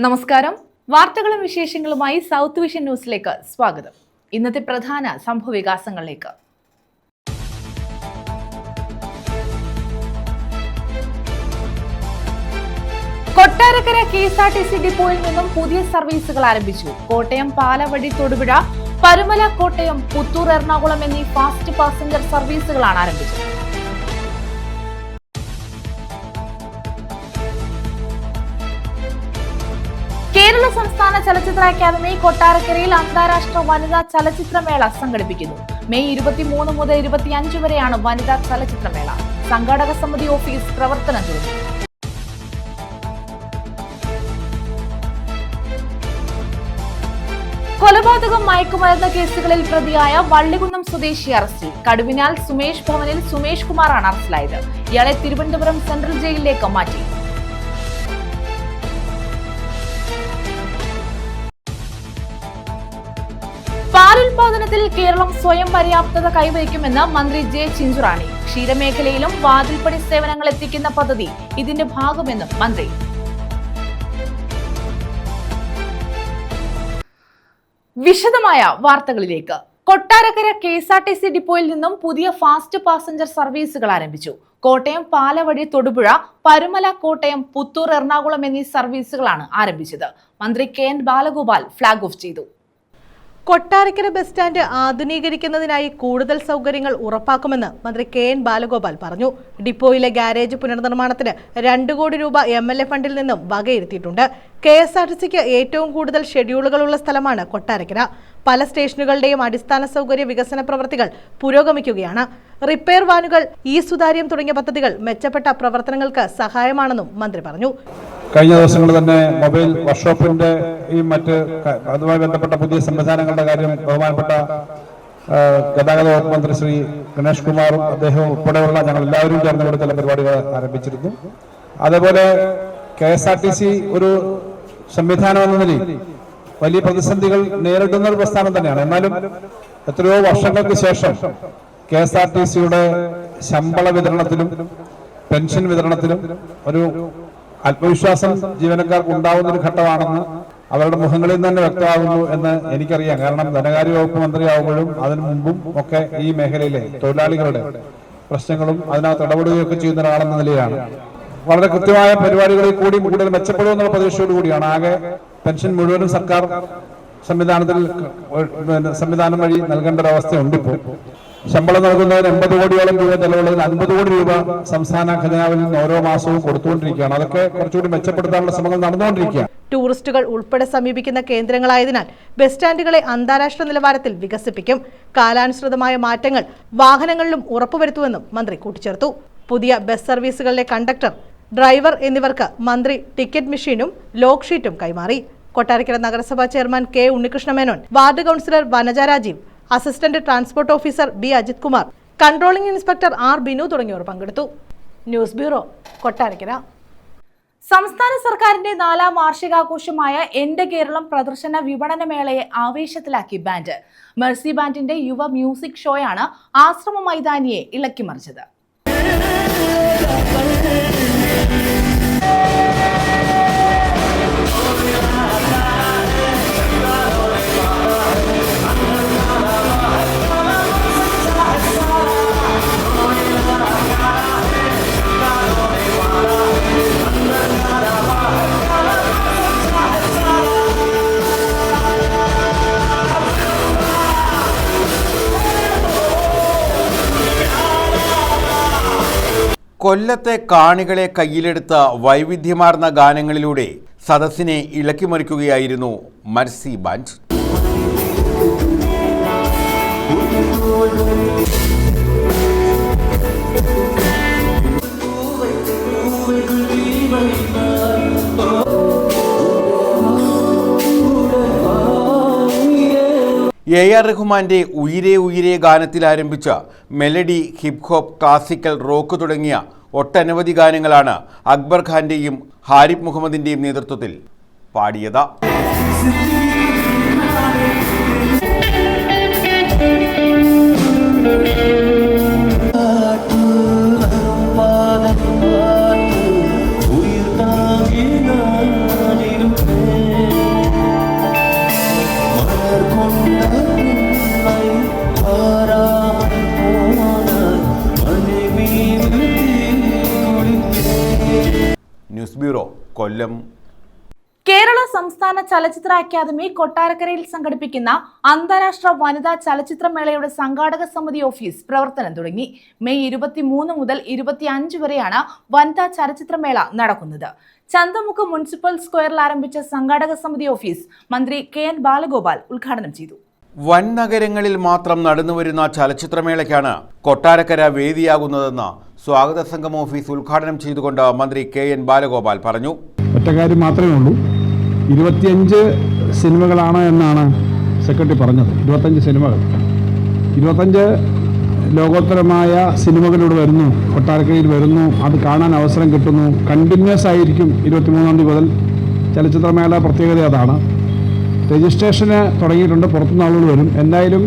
നമസ്കാരം. വാർത്തകളും വിശേഷങ്ങളുമായി സൗത്ത് വിഷൻ ന്യൂസിലേക്ക് സ്വാഗതം. ഇന്നത്തെ പ്രധാന സംഭവവികാസങ്ങളിലേക്ക്. കൊട്ടാരക്കര KSRTC ഡിപ്പോയിൽ നിന്നും പുതിയ സർവീസുകൾ ആരംഭിച്ചു. കോട്ടയം പാലവടി തൊടുപുഴ, പരുമല കോട്ടയം, പുത്തൂർ എറണാകുളം എന്നീ ഫാസ്റ്റ് പാസഞ്ചർ സർവീസുകളാണ് ആരംഭിച്ചത്. കേരള സംസ്ഥാന ചലച്ചിത്ര അക്കാദമി കൊട്ടാരക്കരയിൽ അന്താരാഷ്ട്ര വനിതാ ചലച്ചിത്രമേള സംഘടിപ്പിക്കുന്നു. മെയ് 23 മുതൽ 25 വരെയാണ് വനിതാ ചലച്ചിത്രമേള. സംഘാടക സമിതി ഓഫീസ് പ്രവർത്തനം തുടങ്ങി. കൊലപാതകം, മയക്കുമരുന്ന് കേസുകളിൽ പ്രതിയായ വള്ളികുന്നം സ്വദേശി അറസ്റ്റിൽ. കടുവിനാൽ സുമേഷ് ഭവനിൽ സുമേഷ് കുമാറാണ് അറസ്റ്റിലായത്. ഇയാളെ തിരുവനന്തപുരം സെൻട്രൽ ജയിലിലേക്ക് മാറ്റി. പാലുൽപാദനത്തിൽ കേരളം സ്വയം പര്യാപ്തത കൈവരിക്കുമെന്ന് മന്ത്രി ജെ ചിഞ്ചുറാണി. ക്ഷീരമേഖലയിലും വാതിൽപ്പടി സേവനങ്ങൾ എത്തിക്കുന്ന പദ്ധതി ഇതിന്റെ ഭാഗമെന്നും മന്ത്രി. വിശദമായ വാർത്തകളിലേക്ക്. കൊട്ടാരക്കര KSRTC ഡിപ്പോയിൽ നിന്നും പുതിയ ഫാസ്റ്റ് പാസഞ്ചർ സർവീസുകൾ ആരംഭിച്ചു. കോട്ടയം പാലവടി തൊടുപുഴ, പരുമല കോട്ടയം, പുത്തൂർ എറണാകുളം എന്നീ സർവീസുകളാണ് ആരംഭിച്ചത്. മന്ത്രി KN ബാലഗോപാൽ ഫ്ളാഗ് ഓഫ് ചെയ്തു. കൊട്ടാരക്കര ബസ് സ്റ്റാൻഡ് ആധുനീകരിക്കുന്നതിനായി കൂടുതൽ സൗകര്യങ്ങൾ ഉറപ്പാക്കുമെന്ന് മന്ത്രി KN ബാലഗോപാൽ പറഞ്ഞു. ഡിപ്പോയിലെ ഗാരേജ് പുനർനിർമ്മാണത്തിന് 2 കോടി രൂപ MLA ഫണ്ടിൽ നിന്നും വകയിരുത്തിയിട്ടുണ്ട്. KSRTCക്ക് ഏറ്റവും കൂടുതൽ ഷെഡ്യൂളുകളുള്ള സ്ഥലമാണ് കൊട്ടാരക്കര. പല സ്റ്റേഷനുകളുടെയും അടിസ്ഥാന സൗകര്യ വികസന പ്രവൃത്തികൾ പുരോഗമിക്കുകയാണ്. റിപ്പയർ വാനുകൾ, സുതാര്യം തുടങ്ങിയ പദ്ധതികൾ മെച്ചപ്പെട്ട പ്രവർത്തനങ്ങൾക്ക് സഹായമാണെന്നും മന്ത്രി പറഞ്ഞു. കഴിഞ്ഞ ദിവസങ്ങളിൽ തന്നെ മൊബൈൽ വർക്ക്ഷോപ്പിന്റെ മറ്റ് അതുമായി ബന്ധപ്പെട്ട പുതിയ സംവിധാനങ്ങളുടെ കാര്യം ബഹുമാനപ്പെട്ട ഗതാഗത വകുപ്പ് മന്ത്രി ശ്രീ ഗണേഷ് കുമാറും അദ്ദേഹവും ഉൾപ്പെടെയുള്ള ഞങ്ങൾ എല്ലാവരും ചേർന്നുകൊണ്ട് ചില പരിപാടികൾ ആരംഭിച്ചിരുന്നു. അതേപോലെ KSRTC ഒരു സംവിധാനം എന്ന നിലയിൽ വലിയ പ്രതിസന്ധികൾ നേരിടുന്ന ഒരു പ്രസ്ഥാനം തന്നെയാണ്. എന്നാലും എത്രയോ വർഷങ്ങൾക്ക് ശേഷം KSRTCയുടെ ശമ്പള വിതരണത്തിലും പെൻഷൻ വിതരണത്തിലും ഒരു ആത്മവിശ്വാസം ജീവനക്കാർക്ക് ഉണ്ടാവുന്ന ഒരു ഘട്ടമാണെന്ന് അവരുടെ മുഖങ്ങളിൽ നിന്ന് തന്നെ വ്യക്തമാകുന്നു എന്ന് എനിക്കറിയാം. കാരണം ധനകാര്യ വകുപ്പ് മന്ത്രിയാവുമ്പോഴും അതിനു മുമ്പും ഒക്കെ ഈ മേഖലയിലെ തൊഴിലാളികളുടെ പ്രശ്നങ്ങളും അതിനകത്ത് ഇടപെടുകയൊക്കെ ചെയ്യുന്ന ഒരാളെന്ന നിലയിലാണ്. വളരെ കൃത്യമായ പരിപാടികളിൽ കൂടി കൂടുതൽ മെച്ചപ്പെടുമെന്നുള്ള പ്രതീക്ഷയോട് കൂടിയാണ്. ആകെ പെൻഷൻ മുഴുവനും സർക്കാർ സംവിധാനം വഴി നൽകേണ്ട ഒരവസ്ഥയുണ്ട്. ഇപ്പോൾ ശമ്പളം നൽകുന്നതിന് 80 കോടിയോളം രൂപ ചെലവുള്ളതിന് 50 കോടി രൂപ സംസ്ഥാന ഖജനാവിൽ നിന്ന് ഓരോ മാസവും കൊടുത്തുകൊണ്ടിരിക്കുകയാണ്. അതൊക്കെ കുറച്ചുകൂടി മെച്ചപ്പെടുത്താനുള്ള ശ്രമങ്ങൾ നടന്നുകൊണ്ടിരിക്കുകയാണ്. ടൂറിസ്റ്റുകൾ ഉൾപ്പെടെ സമീപിക്കുന്ന കേന്ദ്രങ്ങളായതിനാൽ ബസ് സ്റ്റാൻഡുകളെ അന്താരാഷ്ട്ര നിലവാരത്തിൽ വികസിപ്പിക്കും. കാലാനുസൃതമായ മാറ്റങ്ങൾ വാഹനങ്ങളിലും ഉറപ്പുവരുത്തുമെന്നും മന്ത്രി കൂട്ടിച്ചേർത്തു. പുതിയ ബസ് സർവീസുകളിലെ കണ്ടക്ടർ, ഡ്രൈവർ എന്നിവർക്ക് മന്ത്രി ടിക്കറ്റ് മെഷീനും ലോക്ക് ഷീറ്റും കൈമാറി. കൊട്ടാരക്കര നഗരസഭാ chairman K Unnikrishna Menon, ward councillor Vanaja Rajeev, assistant transport officer B Ajith Kumar, controlling inspector R Binu തുടങ്ങിയവർ പങ്കെടുത്തു. News bureau, Kottarakkara. സംസ്ഥാന സർക്കാരിന്റെ 4ാം വാർഷികാഘോഷമായ എന്റെ കേരളം പ്രദർശന വിപണന മേളയെ ആവേശത്തിലാക്കി ബാൻഡ്. മെർസി ബാൻഡിന്റെ യുവ മ്യൂസിക് ഷോയാണ് ആശ്രമ മൈതാനിയെ ഇളക്കിമറിച്ചത്. കൊല്ലത്തെ കാണികളെ കയ്യിലെടുത്ത വൈവിധ്യമാർന്ന ഗാനങ്ങളിലൂടെ സദസ്സിനെ ഇളക്കിമറിക്കുകയായിരുന്നു മെർസി ബാൻഡ്. AR റഹ്മാന്റെ ഉയിരേ ഉയിരേ ഗാനത്തിൽ ആരംഭിച്ച മെലഡി, ഹിപ്ഹോപ്പ്, ക്ലാസിക്കൽ, റോക്ക് തുടങ്ങിയ ഒട്ടനവധി ഗാനങ്ങളാണ് അക്ബർ ഖാന്റെയും ഹാരിഫ് മുഹമ്മദിന്റെയും നേതൃത്വത്തിൽ പാടിയത്. ന്യൂസ് ബ്യൂറോ, കൊല്ലം. കേരള സംസ്ഥാന ചലച്ചിത്ര അക്കാദമി കൊട്ടാരക്കരയിൽ സംഘടിപ്പിക്കുന്ന അന്താരാഷ്ട്ര വനിതാ ചലച്ചിത്രമേളയുടെ സംഘാടക സമിതി ഓഫീസ് പ്രവർത്തനം തുടങ്ങി. മെയ് 23 മുതൽ 25 വരെയാണ് വനിതാ ചലച്ചിത്രമേള നടക്കുന്നത്. ചന്തമുക്ക് മുനിസിപ്പൽ സ്ക്വയറിൽ ആരംഭിച്ച സംഘാടക സമിതി ഓഫീസ് മന്ത്രി KN ബാലഗോപാൽ ഉദ്ഘാടനം ചെയ്തു. വൻ നഗരങ്ങളിൽ മാത്രം നടന്നുവരുന്ന ചലച്ചിത്രമേളയ്ക്കാണ് കൊട്ടാരക്കര വേദിയാകുന്നതെന്ന് സ്വാഗത സംഘം ഓഫീസ് ഉദ്ഘാടനം ചെയ്തുകൊണ്ട് മന്ത്രി KN ബാലഗോപാൽ പറഞ്ഞു. ഒറ്റ കാര്യം മാത്രമേ ഉള്ളൂ, 25 സിനിമകളാണ് എന്നാണ് സെക്രട്ടറി പറഞ്ഞത്. 25 സിനിമകൾ, 25 ലോകോത്തരമായ സിനിമകളിലൂടെ വരുന്നു, കൊട്ടാരക്കരയിൽ വരുന്നു. അത് കാണാൻ അവസരം കിട്ടുന്നു. കണ്ടിന്യൂസ് ആയിരിക്കും 23-ാം തീയതി മുതൽ ചലച്ചിത്രമേള. പ്രത്യേകത അതാണ്. രജിസ്ട്രേഷന് തുടങ്ങിയിട്ടുണ്ട്, പുറത്തുനിന്ന് ആളുകൾ വരും. എന്തായാലും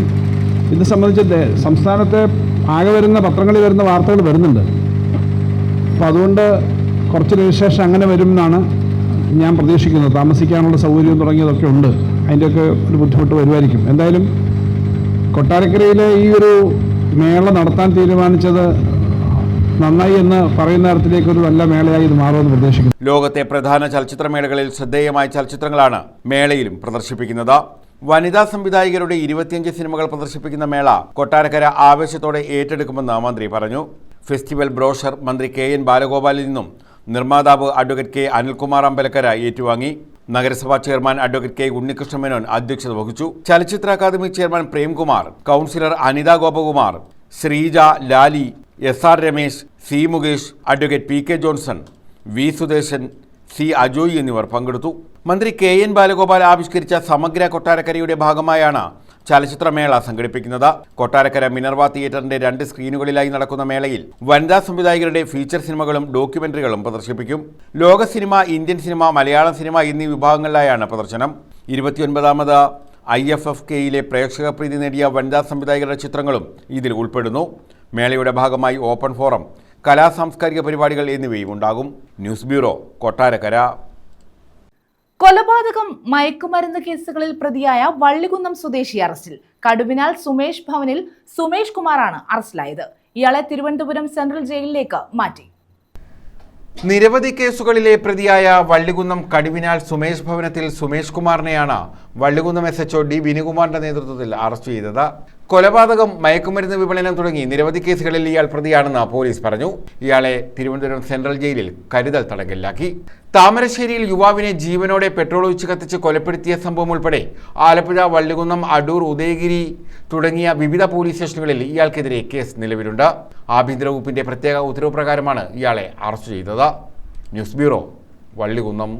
ഇത് സംബന്ധിച്ച് സംസ്ഥാനത്തെ ആകെ വരുന്ന പത്രങ്ങളിൽ വരുന്ന വാർത്തകൾ വരുന്നുണ്ട്. അപ്പോൾ അതുകൊണ്ട് കുറച്ച് രജിസ്ട്രേഷൻ അങ്ങനെ വരും എന്നാണ് ഞാൻ പ്രതീക്ഷിക്കുന്നത്. താമസിക്കാനുള്ള സൗകര്യം തുടങ്ങിയതൊക്കെ ഉണ്ട്. അതിൻ്റെയൊക്കെ ഒരു ബുദ്ധിമുട്ട് വരുമായിരിക്കും. എന്തായാലും കൊട്ടാരക്കരയിലെ ഈ ഒരു മേള നടത്താൻ തീരുമാനിച്ചത് നന്നായി എന്ന് പറയുന്ന തരത്തിലേക്ക് ഒരു നല്ല മേളയായി ഇത് മാറുമെന്ന് പ്രതീക്ഷിക്കുന്നു. ലോകത്തെ പ്രധാന ചലച്ചിത്രമേളകളിൽ ശ്രദ്ധേയമായ ചലച്ചിത്രങ്ങളാണ് മേളയിലും പ്രദർശിപ്പിക്കുന്നത്. വനിതാ സംവിധായകരുടെ 25 സിനിമകൾ പ്രദർശിപ്പിക്കുന്ന മേള കൊട്ടാരക്കര ആവേശത്തോടെ ഏറ്റെടുക്കുമെന്ന് മന്ത്രി പറഞ്ഞു. ഫെസ്റ്റിവൽ ബ്രോഷർ മന്ത്രി KN ബാലഗോപാലിൽ നിന്നും നിർമ്മാതാവ് അഡ്വക്കേറ്റ് K അനിൽകുമാർ അമ്പലക്കര ഏറ്റുവാങ്ങി. നഗരസഭാ chairman advocate K Unnikrishna Menon അധ്യക്ഷത വഹിച്ചു. ചലച്ചിത്ര academy chairman Premkumar, councillor Anitha Gopakumar, Sreeja, Lali, SR Ramesh, C Mukesh, advocate PK Johnson, V Sudeshan, C Ajoy എന്നിവർ പങ്കെടുത്തു. മന്ത്രി KN ബാലഗോപാൽ ആവിഷ്കരിച്ച സമഗ്ര കൊട്ടാരക്കരയുടെ ഭാഗമായാണ് ചലച്ചിത്രമേള സംഘടിപ്പിക്കുന്നത്. കൊട്ടാരക്കര മിനർവ തിയേറ്ററിന്റെ 2 സ്ക്രീനുകളിലായി നടക്കുന്ന മേളയിൽ വനിതാ സംവിധായകരുടെ ഫീച്ചർ സിനിമകളും ഡോക്യുമെന്ററികളും പ്രദർശിപ്പിക്കും. ലോക cinema, Indian cinema, Malayalam cinema എന്നീ വിഭാഗങ്ങളിലായാണ് പ്രദർശനം. 29ാമത് IFFKയിലെ പ്രേക്ഷക പ്രീതി നേടിയ വനിതാ സംവിധായകരുടെ ചിത്രങ്ങളും ഇതിൽ ഉൾപ്പെടുന്നു. മേളയുടെ ഭാഗമായി ഓപ്പൺ ഫോറം, കലാ സാംസ്കാരിക പരിപാടികൾ എന്നിവയും ഉണ്ടാകും. News bureau, Kottarakkara. കൊലപാതകം, മയക്കുമരുന്ന് കേസുകളിൽ പ്രതിയായ വള്ളികുന്നം സ്വദേശി അറസ്റ്റിൽ. കടുവിനാൽ സുമേഷ് ഭവനിൽ സുമേഷ് കുമാറാണ് അറസ്റ്റിലായത്. ഇയാളെ തിരുവനന്തപുരം സെൻട്രൽ ജയിലിലേക്ക് മാറ്റി. നിരവധി കേസുകളിലെ പ്രതിയായ വള്ളികുന്നം കടുവിനാൽ സുമേഷ് ഭവനത്തിൽ സുമേഷ് കുമാറിനെയാണ് വള്ളികുന്നം SHO D വിനുകുമാറിന്റെ നേതൃത്വത്തിൽ അറസ്റ്റ് ചെയ്തത്. കൊലപാതകം, മയക്കുമരുന്ന് വിപണനം തുടങ്ങി നിരവധി കേസുകളിൽ ഇയാൾ പ്രതിയാണെന്ന് പോലീസ് പറഞ്ഞു. ഇയാളെ തിരുവനന്തപുരം സെൻട്രൽ ജയിലിൽ കരുതൽ തടങ്കലിലാക്കി. താമരശ്ശേരിയിൽ യുവാവിനെ ജീവനോടെ പെട്രോൾ ഒഴിച്ച് കത്തിച്ച് കൊലപ്പെടുത്തിയ സംഭവം ഉൾപ്പെടെ ആലപ്പുഴ, വള്ളികുന്നം, അടൂർ, ഉദയഗിരി തുടങ്ങിയ വിവിധ പോലീസ് സ്റ്റേഷനുകളിൽ ഇയാൾക്കെതിരെ കേസ് നിലവിലുണ്ട്. ആഭ്യന്തര വകുപ്പിന്റെ പ്രത്യേക ഉത്തരവ് പ്രകാരമാണ് ഇയാളെ അറസ്റ്റ് ചെയ്തത്. News bureau, Vallikunnam.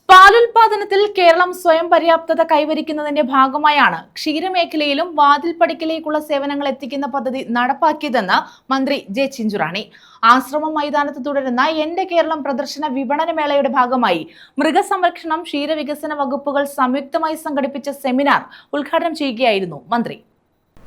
പാലുൽപാദനത്തിൽ കേരളം സ്വയം പര്യാപ്തത കൈവരിക്കുന്നതിന്റെ ഭാഗമായാണ് ക്ഷീരമേഖലയിലും വാതിൽപ്പടിക്കലേക്കുള്ള സേവനങ്ങൾ എത്തിക്കുന്ന പദ്ധതി നടപ്പാക്കിയതെന്ന് മന്ത്രി J ചിഞ്ചുറാണി. ആശ്രമം മൈതാനത്ത് തുടരുന്ന എന്റെ കേരളം പ്രദർശന വിപണന മേളയുടെ ഭാഗമായി മൃഗസംരക്ഷണം, ക്ഷീരവികസന വകുപ്പുകൾ സംയുക്തമായി സംഘടിപ്പിച്ച സെമിനാർ ഉദ്ഘാടനം ചെയ്യുകയായിരുന്നു മന്ത്രി.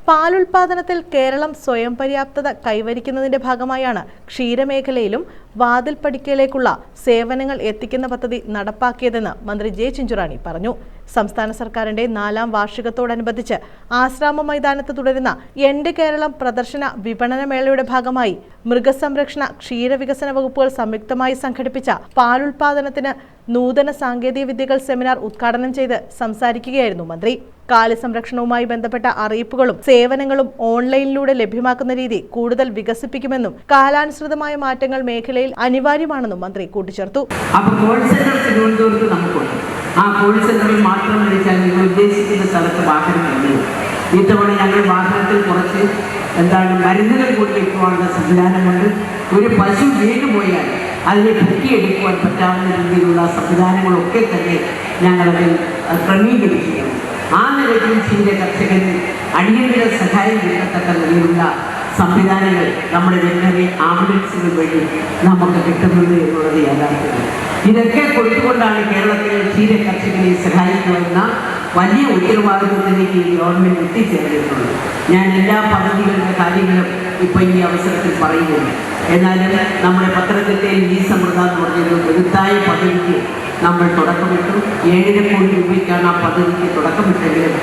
പാലുൽപാദനത്തിൽ കേരളം സ്വയം പര്യാപ്തത കൈവരിക്കുന്നതിന്റെ ഭാഗമായാണ് ക്ഷീരമേഖലയിലും വാതിൽപ്പടിക്കലേക്കുള്ള സേവനങ്ങൾ എത്തിക്കുന്ന പദ്ധതി നടപ്പാക്കിയതെന്ന് മന്ത്രി J ചിഞ്ചുറാണി പറഞ്ഞു. സംസ്ഥാന സർക്കാരിന്റെ 4ാം വാർഷികത്തോടനുബന്ധിച്ച് ആശ്രാമ മൈതാനത്ത് തുടരുന്ന എന്റെ കേരളം പ്രദർശന വിപണന മേളയുടെ ഭാഗമായി മൃഗസംരക്ഷണ, ക്ഷീരവികസന വകുപ്പുകൾ സംയുക്തമായി സംഘടിപ്പിച്ച പാലുൽപാദനത്തിന് നൂതന സാങ്കേതിക വിദ്യകൾ സെമിനാർ ഉദ്ഘാടനം ചെയ്ത് സംസാരിക്കുകയായിരുന്നു മന്ത്രി. കാലിസംരക്ഷണവുമായി ബന്ധപ്പെട്ട അറിയിപ്പുകളും സേവനങ്ങളും ഓൺലൈനിലൂടെ ലഭ്യമാക്കുന്ന രീതി കൂടുതൽ വികസിപ്പിക്കുമെന്നും കാലാനുസൃതമായ മാറ്റങ്ങൾ മേഖലയിൽ അനിവാര്യമാണെന്നും മന്ത്രി കൂട്ടിച്ചേർത്തു. ആ കോൾ സെന്ററിൽ മാത്രം വിളിച്ചാൽ നിങ്ങൾ ഉദ്ദേശിക്കുന്ന സ്ഥലത്ത് വാഹനം കഴിയും. ഇത്തവണ ഞങ്ങൾ വാഹനത്തിൽ കുറച്ച് മരുന്നുകൾ കൂടി വയ്ക്കുവാനുള്ള സംവിധാനമുണ്ട്. ഒരു പശു വീണ് പോയാൽ അതിനെ പൊക്കിയെടുക്കുവാൻ പറ്റാവുന്ന രീതിയിലുള്ള സംവിധാനങ്ങളൊക്കെ തന്നെ ഞങ്ങളതിൽ ക്രമീകരിക്കുകയാണ്. ആ നിലയിൽ ക്ഷീര കർഷകന് അടിയന്തര സഹായം കിട്ടത്തക്ക നിലയിലുള്ള സംവിധാനങ്ങൾ നമ്മുടെ വെറ്ററിനറി ആംബുലൻസുകൾ വഴി നമുക്ക് കിട്ടുന്നത് എന്നുള്ളത് യാഥാർത്ഥ്യമാണ്. ഇതൊക്കെ കൊടുത്തുകൊണ്ടാണ് കേരളത്തിലെ ക്ഷീര കർഷകരെ സഹായിക്കുമെന്ന വലിയ ഉത്തരവാദിത്വത്തിലേക്ക് ഈ ഗവൺമെൻറ് എത്തിച്ചേർന്നിട്ടുള്ളത്. ഞാൻ എല്ലാ പദ്ധതികളുടെ കാര്യങ്ങളും ഇപ്പോൾ ഈ അവസരത്തിൽ പറയുന്നുണ്ട്. എന്നാലും നമ്മുടെ പത്രത്തിൻ്റെ ഈ സമൃദ്ധ എന്ന് പറഞ്ഞൊരു വലുതായ പദ്ധതിക്ക് നമ്മൾ തുടക്കമിട്ടു. 7.5 കോടി രൂപയ്ക്കാണ് ആ പദ്ധതിക്ക് തുടക്കമിട്ടെങ്കിലും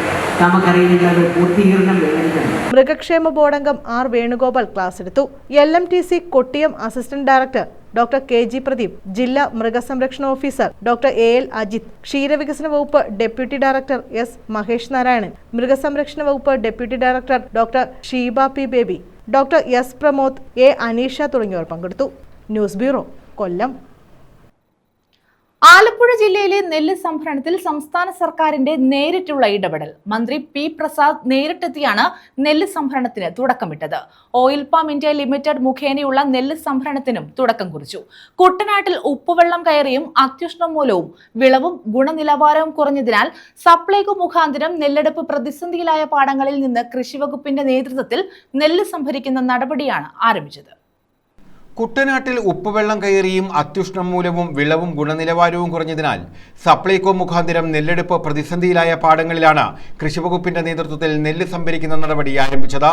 നമുക്കറിയുന്നത് പൂർത്തീകരണം വേണ്ടതാണ്. മൃഗക്ഷേമ ബോർഡംഗം R വേണുഗോപാൽ ക്ലാസ് എടുത്തു. LMTC Kottiyam assistant director doctor KG Pradeep, ജില്ലാ മൃഗസംരക്ഷണ ഓഫീസർ ഡോക്ടർ AL അജിത്, ക്ഷീരവികസന വകുപ്പ് deputy director S Mahesh Narayanan, മൃഗസംരക്ഷണ വകുപ്പ് deputy director doctor Sheeba P baby, doctor S Pramod, A Aneesha തുടങ്ങിയവർ പങ്കെടുത്തു. ന്യൂസ് ബ്യൂറോ, കൊല്ലം. ആലപ്പുഴ ജില്ലയിലെ നെല്ല് സംഭരണത്തിൽ സംസ്ഥാന സർക്കാരിന്റെ നേരിട്ടുള്ള ഇടപെടൽ. മന്ത്രി P പ്രസാദ് നേരിട്ടെത്തിയാണ് നെല്ല് സംഭരണത്തിന് തുടക്കമിട്ടത്. ഓയിൽ പാം ഇന്ത്യ ലിമിറ്റഡ് മുഖേനയുള്ള നെല്ല് സംഭരണത്തിനും തുടക്കം കുറിച്ചു. കുട്ടനാട്ടിൽ ഉപ്പുവെള്ളം കയറിയും അത്യുഷ്ണം മൂലവും വിളവും ഗുണനിലവാരവും കുറഞ്ഞതിനാൽ സപ്ലൈകോ മുഖാന്തരം നെല്ലെടുപ്പ് പ്രതിസന്ധിയിലായ പാടങ്ങളിൽ നിന്ന് കൃഷിവകുപ്പിന്റെ നേതൃത്വത്തിൽ നെല്ല് സംഭരിക്കുന്ന നടപടിയാണ് ആരംഭിച്ചത്. കുട്ടനാട്ടിൽ ഉപ്പുവെള്ളം കയറിയും അത്യുഷ്ണം മൂലവും വിളവും ഗുണനിലവാരവും കുറഞ്ഞതിനാൽ സപ്ലൈകോ മുഖാന്തരം നെല്ലെടുപ്പ് പ്രതിസന്ധിയിലായ പാടങ്ങളിലാണ് കൃഷിവകുപ്പിന്റെ നേതൃത്വത്തിൽ നെല്ല് സംഭരിക്കുന്ന നടപടി ആരംഭിച്ചത്.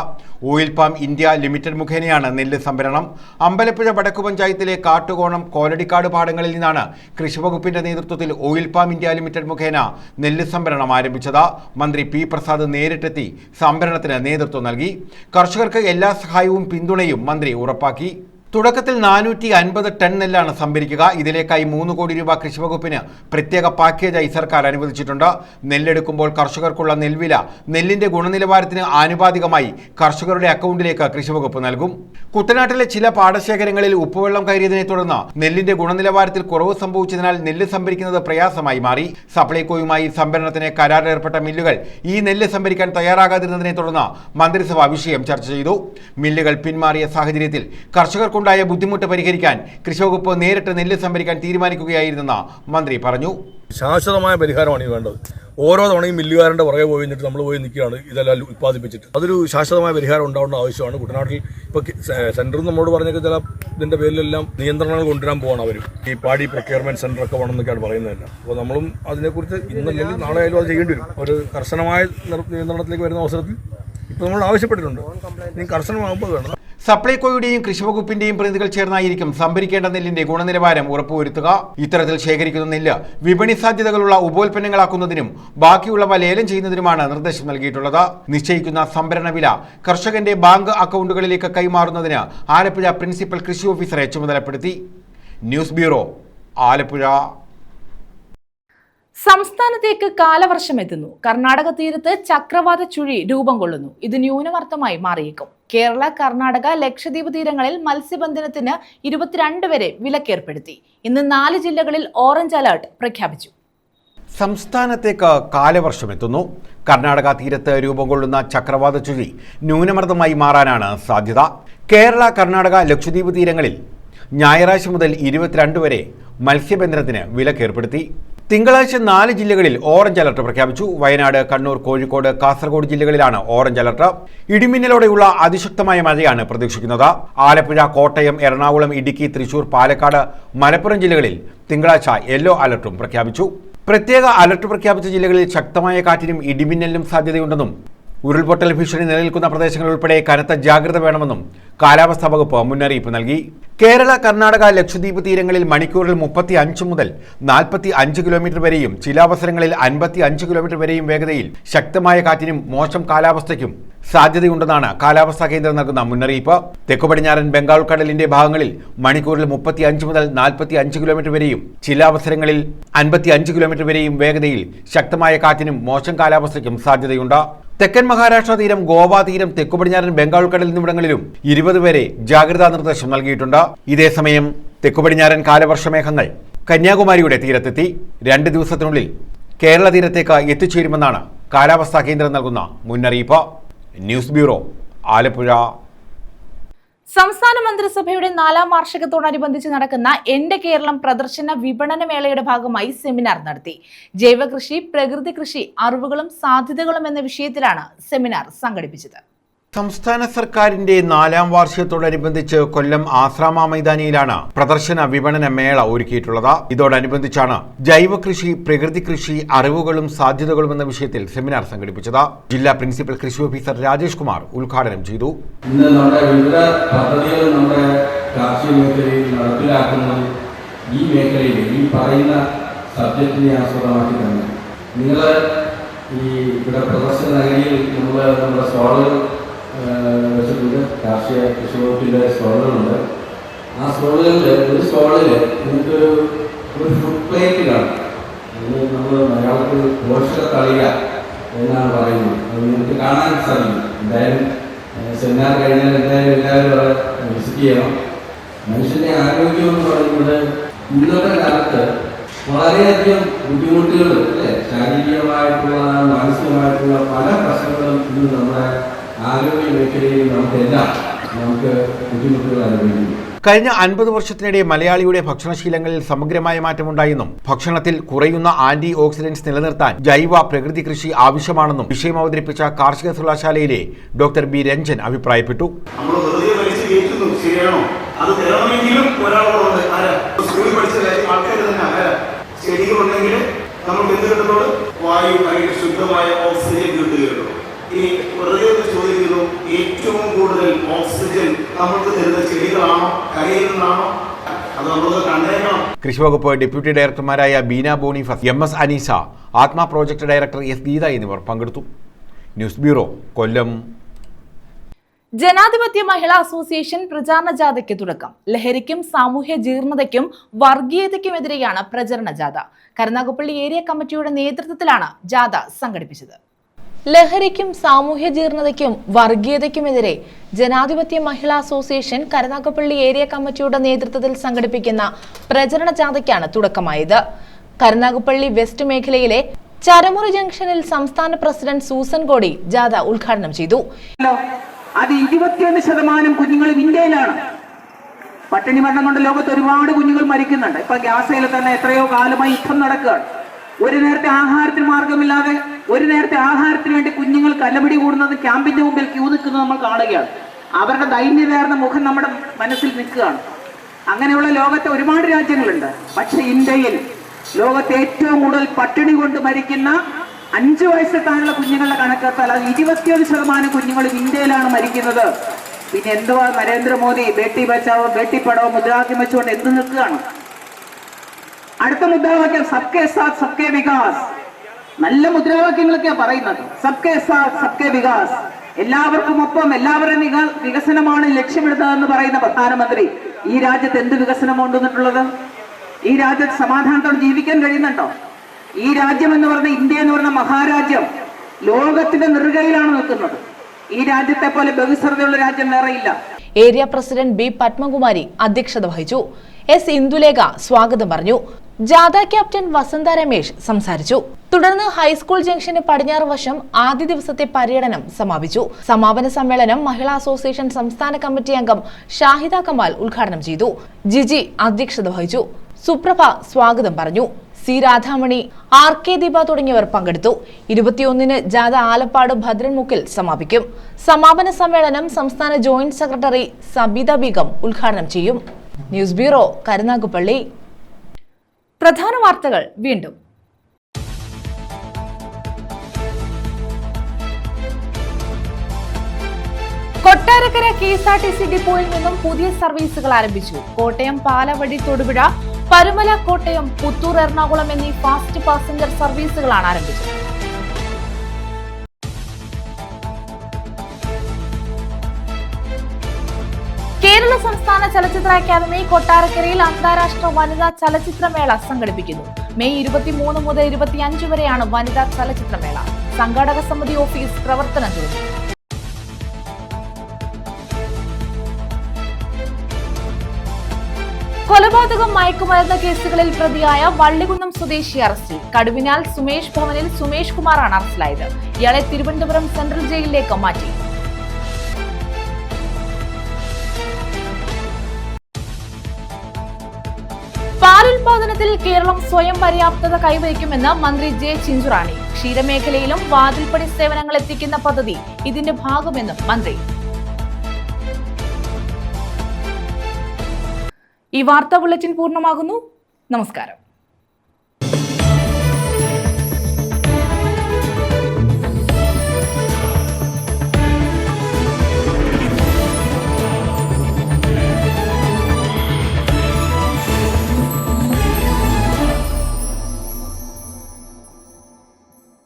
ഓയിൽ പാം ഇന്ത്യ ലിമിറ്റഡ് മുഖേനയാണ് നെല്ല് സംഭരണം. അമ്പലപ്പുഴ വടക്കു പഞ്ചായത്തിലെ കാട്ടുകോണം, കോലടിക്കാട് പാടങ്ങളിൽ നിന്നാണ് കൃഷിവകുപ്പിന്റെ നേതൃത്വത്തിൽ ഓയിൽ പാം ഇന്ത്യ ലിമിറ്റഡ് മുഖേന നെല്ല് സംഭരണം ആരംഭിച്ചത്. മന്ത്രി P പ്രസാദ് നേരിട്ടെത്തി സംഭരണത്തിന് നേതൃത്വം നൽകി. കർഷകർക്ക് എല്ലാ സഹായവും പിന്തുണയും മന്ത്രി ഉറപ്പാക്കി. തുടക്കത്തിൽ 450 ടൺ നെല്ലാണ് സംഭരിക്കുക. ഇതിലേക്കായി 3 കോടി രൂപ കൃഷിവകുപ്പിന് പ്രത്യേക പാക്കേജായി സർക്കാർ അനുവദിച്ചിട്ടുണ്ട്. നെല്ലെടുക്കുമ്പോൾ കർഷകർക്കുള്ള നെൽവില നെല്ലിന്റെ ഗുണനിലവാരത്തിന് ആനുപാതികമായി കർഷകരുടെ അക്കൗണ്ടിലേക്ക് കൃഷിവകുപ്പ് നൽകും. കുട്ടനാട്ടിലെ ചില പാടശേഖരങ്ങളിൽ ഉപ്പുവെള്ളം കയറിയതിനെ തുടർന്ന് നെല്ലിന്റെ ഗുണനിലവാരത്തിൽ കുറവ് സംഭവിച്ചതിനാൽ നെല്ല് സംഭരിക്കുന്നത് പ്രയാസമായി മാറി. സപ്ലൈകോയുമായി സംഭരണത്തിന് കരാറിലേർപ്പെട്ട മില്ലുകൾ ഈ നെല്ല് സംഭരിക്കാൻ തയ്യാറാകാതിരുന്നതിനെ തുടർന്ന് മന്ത്രിസഭ വിഷയം ചർച്ച ചെയ്തു. മില്ലുകൾ പിന്മാറിയ സാഹചര്യത്തിൽ കർഷകർക്ക് ായ ബുദ്ധിമുട്ട് പരിഹരിക്കാൻ കൃഷിവകുപ്പ് നേരിട്ട് നെല്ല് സംഭരിക്കാൻ തീരുമാനിക്കുകയായിരുന്നെന്ന് മന്ത്രി പറഞ്ഞു. ശാശ്വതമായ പരിഹാരമാണ് ഈ വേണ്ടത്. ഓരോ തവണയും മില്ലുകാരൻ്റെ പുറകെ പോയി നിന്നിട്ട് നമ്മൾ പോയി നിൽക്കുകയാണ് ഇതെല്ലാം ഉത്പാദിപ്പിച്ചിട്ട്. അതൊരു ശാശ്വതമായ പരിഹാരം ഉണ്ടാവേണ്ട ആവശ്യമാണ്. കുട്ടനാട്ടിൽ ഇപ്പോൾ സെൻറ്ററിൽ നമ്മളോട് പറഞ്ഞൊക്കെ ചില ഇതിൻ്റെ പേരിലെല്ലാം നിയന്ത്രണങ്ങൾ കൊണ്ടുവരാൻ പോകണം. അവർ ഈ പാടി പ്രൊക്യൂർമെൻറ്റ് സെൻ്ററൊക്കെ വേണമെന്നൊക്കെയാണ് പറയുന്നതല്ല. അപ്പോൾ നമ്മളും അതിനെക്കുറിച്ച് ഇന്നല്ലെങ്കിൽ നാളെ ആയാലും അത് ചെയ്യേണ്ടി വരും. ഒരു കർശനമായ നിയന്ത്രണത്തിലേക്ക് വരുന്ന അവസരത്തിൽ ഇപ്പോൾ നമ്മൾ ആവശ്യപ്പെട്ടിട്ടുണ്ട്. ഇനി കർശനമാകുമ്പോൾ വേണം. സപ്ലൈകോയുടെയും കൃഷിവകുപ്പിന്റെയും പ്രതിനിധികൾ ചേർന്നായിരിക്കും സംഭരിക്കേണ്ട നെല്ലിന്റെ ഗുണനിലവാരം ഉറപ്പുവരുത്തുക. ഇത്തരത്തിൽ ശേഖരിക്കുന്ന നെല്ല് വിപണി സാധ്യതകളുള്ള ഉപോൽപ്പന്നങ്ങളാക്കുന്നതിനും ബാക്കിയുള്ളവ ലേലം ചെയ്യുന്നതിനുമാണ് നിർദ്ദേശം നൽകിയിട്ടുള്ളത്. നിശ്ചയിക്കുന്ന സംഭരണ വില കർഷകന്റെ ബാങ്ക് അക്കൗണ്ടുകളിലേക്ക് കൈമാറുന്നതിന് ആലപ്പുഴ പ്രിൻസിപ്പൽ കൃഷി ഓഫീസറെ ചുമതലപ്പെടുത്തി. News bureau, Alappuzha. സംസ്ഥാനത്തേക്ക് കാലവർഷം എത്തുന്നു. കർണാടക തീരത്ത് ചക്രവാത ചുഴി രൂപം കൊള്ളുന്നു. ഇത് ന്യൂനമർദ്ദമായി മാറിയേക്കും. കേരള, കർണാടക, ലക്ഷദ്വീപ് തീരങ്ങളിൽ മത്സ്യബന്ധനത്തിന് 22 വരെ വിലക്കേർപ്പെടുത്തി. ഇന്ന് 4 ജില്ലകളിൽ ഓറഞ്ച് അലർട്ട് പ്രഖ്യാപിച്ചു. സംസ്ഥാനത്തേക്ക് കാലവർഷം എത്തുന്നു. കർണാടക തീരത്ത് രൂപം കൊള്ളുന്ന ചക്രവാത ചുഴി ന്യൂനമർദ്ദമായി മാറാനാണ് സാധ്യത. കേരള, കർണാടക, ലക്ഷദ്വീപ് തീരങ്ങളിൽ ഞായറാഴ്ച മുതൽ 22 വരെ മത്സ്യബന്ധനത്തിന് വിലക്കേർപ്പെടുത്തി. തിങ്കളാഴ്ച 4 ജില്ലകളിൽ ഓറഞ്ച് അലർട്ട് പ്രഖ്യാപിച്ചു. വയനാട്, കണ്ണൂർ, കോഴിക്കോട്, കാസർഗോഡ് ജില്ലകളിലാണ് ഓറഞ്ച് അലർട്ട്. ഇടിമിന്നലോടെയുള്ള അതിശക്തമായ മഴയാണ് പ്രതീക്ഷിക്കുന്നത്. ആലപ്പുഴ, കോട്ടയം, എറണാകുളം, ഇടുക്കി, തൃശൂർ, പാലക്കാട്, മലപ്പുറം ജില്ലകളിൽ തിങ്കളാഴ്ച യെല്ലോ അലർട്ടും പ്രഖ്യാപിച്ചു. പ്രത്യേക അലർട്ട് പ്രഖ്യാപിച്ച ജില്ലകളിൽ ശക്തമായ കാറ്റിനും ഇടിമിന്നലിനും സാധ്യതയുണ്ടെന്നും ഉരുൾപൊട്ടൽ ഭീഷണി നിലനിൽക്കുന്ന പ്രദേശങ്ങൾ ഉൾപ്പെടെ കനത്ത ജാഗ്രത വേണമെന്നും കാലാവസ്ഥാ വകുപ്പ് മുന്നറിയിപ്പ് നൽകി. കേരള, കർണാടക, ലക്ഷദ്വീപ് തീരങ്ങളിൽ മണിക്കൂറിൽ 35 മുതൽ 45 കിലോമീറ്റർ വരെയും ചില അവസരങ്ങളിൽ 55 കിലോമീറ്റർ വരെയും വേഗതയിൽ ശക്തമായ കാറ്റിനും മോശം കാലാവസ്ഥയ്ക്കും സാധ്യതയുണ്ടെന്നാണ് കാലാവസ്ഥാ കേന്ദ്രം നൽകുന്ന മുന്നറിയിപ്പ്. തെക്കു പടിഞ്ഞാറൻ ബംഗാൾ ഉൾക്കടലിന്റെ ഭാഗങ്ങളിൽ മണിക്കൂറിൽ 35 മുതൽ 45 കിലോമീറ്റർ വരെയും ചില അവസരങ്ങളിൽ 55 കിലോമീറ്റർ വരെയും വേഗതയിൽ ശക്തമായ കാറ്റിനും മോശം കാലാവസ്ഥയ്ക്കും സാധ്യതയുണ്ട്. തെക്കൻ മഹാരാഷ്ട്ര തീരം, ഗോവ തീരം, തെക്കു പടിഞ്ഞാറൻ ബംഗാൾ ഉൾക്കടൽ എന്നിവിടങ്ങളിലും 20 വരെ ജാഗ്രതാ നിർദ്ദേശം നൽകിയിട്ടുണ്ട്. ഇതേസമയം തെക്കു പടിഞ്ഞാറൻ കാലവർഷമേഘങ്ങൾ കന്യാകുമാരിയുടെ തീരത്തെത്തി. 2 ദിവസത്തിനുള്ളിൽ കേരള തീരത്തേക്ക് എത്തിച്ചേരുമെന്നാണ് കാലാവസ്ഥാ കേന്ദ്രം നൽകുന്ന മുന്നറിയിപ്പ്. News bureau, Alappuzha. സംസ്ഥാന മന്ത്രിസഭയുടെ 4ാം വാർഷികത്തോടനുബന്ധിച്ച് നടക്കുന്ന എന്റെ കേരളം പ്രദർശന വിപണന മേളയുടെ ഭാഗമായി സെമിനാർ നടത്തി. ജൈവകൃഷി, പ്രകൃതി കൃഷി, അറിവുകളും സാധ്യതകളും എന്ന വിഷയത്തിലാണ് സെമിനാർ സംഘടിപ്പിച്ചത്. സംസ്ഥാന സർക്കാരിന്റെ 4ാം വാർഷികത്തോടനുബന്ധിച്ച് കൊല്ലം ആശ്രാമ മൈതാനിയിലാണ് പ്രദർശന വിപണന മേള ഒരുക്കിയിട്ടുള്ളത്. ഇതോടനുബന്ധിച്ചാണ് ജൈവകൃഷി, പ്രകൃതി കൃഷി, അറിവുകളും സാധ്യതകളും എന്ന വിഷയത്തിൽ സെമിനാർ സംഘടിപ്പിച്ചത്. ജില്ലാ പ്രിൻസിപ്പൽ കൃഷി ഓഫീസർ രാജേഷ് കുമാർ ഉദ്ഘാടനം ചെയ്തു. ഇന്ന് നമ്മുടെ വിവിധ പദ്ധതികൾ നമ്മുടെ കാർഷിക മേഖലയിൽ നടപ്പിലാക്കുന്നത് ഈ മേഖലയിൽ ഈ പറയുന്ന സബ്ജക്റ്റിനെ ആസ്പദമാക്കി തന്നെ. നിങ്ങൾ ഈ ഇവിടെ പ്രദർശന നഗരിയിൽ നമ്മുടെ സ്വാളുകൾ വെച്ചിട്ടുണ്ട്. കാർഷിക കൃഷി വകുപ്പിൻ്റെ സ്വാളുകളുണ്ട്. ആ സ്റ്റോളുകളിൽ ഒരു സ്റ്റോളിൽ നിങ്ങൾക്കൊരു ഫുഡ് പ്ലേറ്റ് കാണും. അത് നമ്മൾ മലയാളത്തിൽ പോഷക തളിക എന്നാണ് പറയുന്നത്. അത് നിങ്ങൾക്ക് കാണാൻ സാധിക്കും. എന്തായാലും സെമിനാർ കഴിഞ്ഞാൽ എന്തായാലും എല്ലാവരും അവിടെ വിസിറ്റ് ചെയ്യണം. മനുഷ്യൻ്റെ ആരോഗ്യം എന്ന് പറയുന്നത് ഇന്നത്തെ കാലത്ത് വളരെയധികം ബുദ്ധിമുട്ടുകൾ, അല്ലേ, ശാരീരികമായിട്ടുള്ള മാനസികമായിട്ടുള്ള പല പ്രശ്നങ്ങളും ഇന്ന് നമ്മുടെ ആരോഗ്യ മേഖലയിൽ നമുക്ക് ബുദ്ധിമുട്ടുകൾ അനുഭവിക്കുന്നു. കഴിഞ്ഞ 50 വർഷത്തിനിടെ മലയാളിയുടെ ഭക്ഷണശീലങ്ങളിൽ സമഗ്രമായ മാറ്റമുണ്ടായെന്നും ഭക്ഷണത്തിൽ കുറയുന്ന ആന്റി ഓക്സിഡന്റ്സ് നിലനിർത്താൻ ജൈവ പ്രകൃതി കൃഷി ആവശ്യമാണെന്നും വിഷയം അവതരിപ്പിച്ച കാർഷിക സർവകലാശാലയിലെ ഡോക്ടർ ബി രഞ്ജൻ അഭിപ്രായപ്പെട്ടു. അത് തരണമെങ്കിലും ഒരാളോട് സ്കൂളിൽ പഠിച്ച ആൾക്കാർ തന്നെ ചെടികളുണ്ടെങ്കിൽ നമുക്ക് എന്ത് കിട്ടുന്നത്? വായു, ഭയങ്കര ശുദ്ധമായ ഓക്സിജൻ കിട്ടുകയുള്ളൂ. ഇനി വെറുതെ ചോദിക്കുന്നു, ഏറ്റവും കൂടുതൽ ഓക്സിജൻ നമുക്ക് തരുന്ന ചെടികളാണോ, കരയിൽ നിന്നാണോ? അത് നമ്മൾ കണ്ടേക്കണം. കൃഷിവകുപ്പ് ഡെപ്യൂട്ടി ഡയറക്ടർമാരായ Beena Boniface, MS Aneesa, Atma project director S Geetha എന്നിവർ പങ്കെടുത്തു. News bureau, Kollam. ജനാധിപത്യ മഹിളാ അസോസിയേഷൻ പ്രചാരണ ജാഥയ്ക്ക് തുടക്കം. ലഹരിക്കും സാമൂഹ്യ ജീർണതയ്ക്കും വർഗീയതയ്ക്കുമെതിരെയാണ് പ്രചരണ ജാഥ. കരുനാഗപ്പള്ളി ഏരിയ കമ്മിറ്റിയുടെ നേതൃത്വത്തിലാണ് ജാഥ സംഘടിപ്പിച്ചത്. ലഹരിക്കും സാമൂഹ്യ ജീർണതയ്ക്കും വർഗീയതയ്ക്കുമെതിരെ ജനാധിപത്യ മഹിളാ അസോസിയേഷൻ കരുനാഗപ്പള്ളി ഏരിയ കമ്മിറ്റിയുടെ നേതൃത്വത്തിൽ സംഘടിപ്പിക്കുന്ന പ്രചരണ ജാഥയ്ക്കാണ് തുടക്കമായത്. കരുനാഗപ്പള്ളി വെസ്റ്റ് മേഖലയിലെ ചരമുറി ജംഗ്ഷനിൽ സംസ്ഥാന പ്രസിഡന്റ് സൂസൻ കോടി ജാഥ ഉദ്ഘാടനം ചെയ്തു. അത് 21% കുഞ്ഞുങ്ങൾ ഇന്ത്യയിലാണ്. പട്ടിണി മരണം കൊണ്ട് ലോകത്ത് ഒരുപാട് കുഞ്ഞുങ്ങൾ മരിക്കുന്നുണ്ട്. ഇപ്പൊ ഗ്യാസയിൽ തന്നെ എത്രയോ കാലമായി യുദ്ധം നടക്കുകയാണ്. ഒരു നേരത്തെ ആഹാരത്തിന് മാർഗമില്ലാതെ ഒരു നേരത്തെ ആഹാരത്തിന് വേണ്ടി കുഞ്ഞുങ്ങൾ കലപിടി കൂടുന്നത്, ക്യാമ്പിന്റെ മുമ്പിൽ ക്യൂ നിൽക്കുന്നത് നമ്മൾ കാണുകയാണ്. അവരുടെ ദൈന്യതയാർന്ന മുഖം നമ്മുടെ മനസ്സിൽ നിൽക്കുകയാണ്. അങ്ങനെയുള്ള ലോകത്തെ ഒരുപാട് രാജ്യങ്ങളുണ്ട്. പക്ഷെ ഇന്ത്യയിൽ ലോകത്തെ ഏറ്റവും കൂടുതൽ പട്ടിണി കൊണ്ട് മരിക്കുന്ന 5 വയസ്സിൽ താഴെയുള്ള കുഞ്ഞുങ്ങളുടെ കണക്കെടുത്താൽ അത് 21% കുഞ്ഞുങ്ങളും ഇന്ത്യയിലാണ് മരിക്കുന്നത്. പിന്നെ എന്തുവാ നരേന്ദ്രമോദി ബേട്ടി ബച്ചാവോ ബേട്ടി പഠാവോ മുദ്രാവാക്യം വെച്ചുകൊണ്ട് എന്ത് നിൽക്കുകയാണ്? അടുത്ത മുദ്രാവാക്യം സബ്കെ സാത്ത് സബ്കെ വികാസ്. നല്ല മുദ്രാവാക്യങ്ങളൊക്കെയാ പറയുന്നത്. സബ്കെ സാത്ത് സബ്കെ വികാസ്, എല്ലാവർക്കും ഒപ്പം എല്ലാവരുടെയും വികസനമാണ് ലക്ഷ്യമിടുന്നതെന്ന് പറയുന്ന പ്രധാനമന്ത്രി ഈ രാജ്യത്ത് എന്ത് വികസനം കൊണ്ടുവന്നിട്ടുള്ളത്? ഈ രാജ്യത്ത് സമാധാനത്തോടെ ജീവിക്കാൻ കഴിയുന്നുണ്ടോ? ഈ രാജ്യം എന്ന് പറഞ്ഞ ഇന്ത്യ എന്ന് പറഞ്ഞ മഹാരാജ്യം ലോകത്തിന്റെ നെറുകയിലാണ് നിൽക്കുന്നത്. ഈ രാജ്യത്തെ പോലെ ബഹുസ്വരതയുള്ള രാജ്യം വേറെയില്ല. ഏരിയ പ്രസിഡന്റ് B പത്മകുമാരി അധ്യക്ഷത വഹിച്ചു. S ഇന്ദുലേഖ സ്വാഗതം പറഞ്ഞു. ജാഥ ക്യാപ്റ്റൻ വസന്ത രമേശ് സംസാരിച്ചു. തുടർന്ന് ഹൈസ്കൂൾ ജംഗ്ഷന് പടിഞ്ഞാറ് വശം ആദ്യ ദിവസത്തെ പര്യടനം സമാപിച്ചു. സമാപന സമ്മേളനം മഹിളാ അസോസിയേഷൻ സംസ്ഥാന കമ്മിറ്റി അംഗം ഷാഹിദ കമാൽ ഉദ്ഘാടനം ചെയ്തു. ജിജി അധ്യക്ഷത വഹിച്ചു. സുപ്രഭ സ്വാഗതം പറഞ്ഞു. C രാധാമണി, RK ദീപ തുടങ്ങിയവർ പങ്കെടുത്തു. 21-ന് ജാഥ ആലപ്പാട് ഭദ്രൻമുക്കിൽ സമാപിക്കും. സമാപന സമ്മേളനം സംസ്ഥാന ജോയിന്റ് സെക്രട്ടറി സബിത ബീഗം ഉദ്ഘാടനം ചെയ്യും. News bureau, Karunagappally. പ്രധാന വാർത്തകൾ വീണ്ടും. കൊട്ടാരക്കര KSRTC ഡിപ്പോയിൽ നിന്നും പുതിയ സർവീസുകൾ ആരംഭിച്ചു. കോട്ടയം പാലവടി തൊടുപുഴ, പരുമല കോട്ടയം, പുത്തൂർ എറണാകുളം എന്നീ ഫാസ്റ്റ് പാസഞ്ചർ സർവീസുകളാണ് ആരംഭിച്ചത്. കേരള സംസ്ഥാന ചലച്ചിത്ര അക്കാദമി കൊട്ടാരക്കരയിൽ അന്താരാഷ്ട്ര വനിതാ ചലച്ചിത്രമേള സംഘടിപ്പിക്കുന്നു. മെയ് 23 മുതൽ 25 വരെയാണ് വനിതാ ചലച്ചിത്രമേള. സംഘാടക സമിതി ഓഫീസ് പ്രവർത്തനം തുടങ്ങി. കൊലപാതകം, മയക്കുമരുന്ന് കേസുകളിൽ പ്രതിയായ വള്ളികുന്നം സ്വദേശി അറസ്റ്റിൽ. കടുവിനാൽ സുമേഷ് ഭവനിൽ സുമേഷ് കുമാറാണ് അറസ്റ്റിലായത്. ഇയാളെ തിരുവനന്തപുരം സെൻട്രൽ ജയിലിലേക്ക് മാറ്റി. പാലുൽപാദനത്തിൽ കേരളം സ്വയം പര്യാപ്തത കൈവരിക്കുമെന്ന് മന്ത്രി J ചിഞ്ചുറാണി. ക്ഷീരമേഖലയിലും വാതിൽപ്പടി സേവനങ്ങൾ എത്തിക്കുന്ന പദ്ധതി ഇതിന്റെ ഭാഗമെന്നും മന്ത്രി. ഈ വാർത്താ ബുള്ളറ്റിൻ പൂർണ്ണമാകുന്നു. നമസ്കാരം.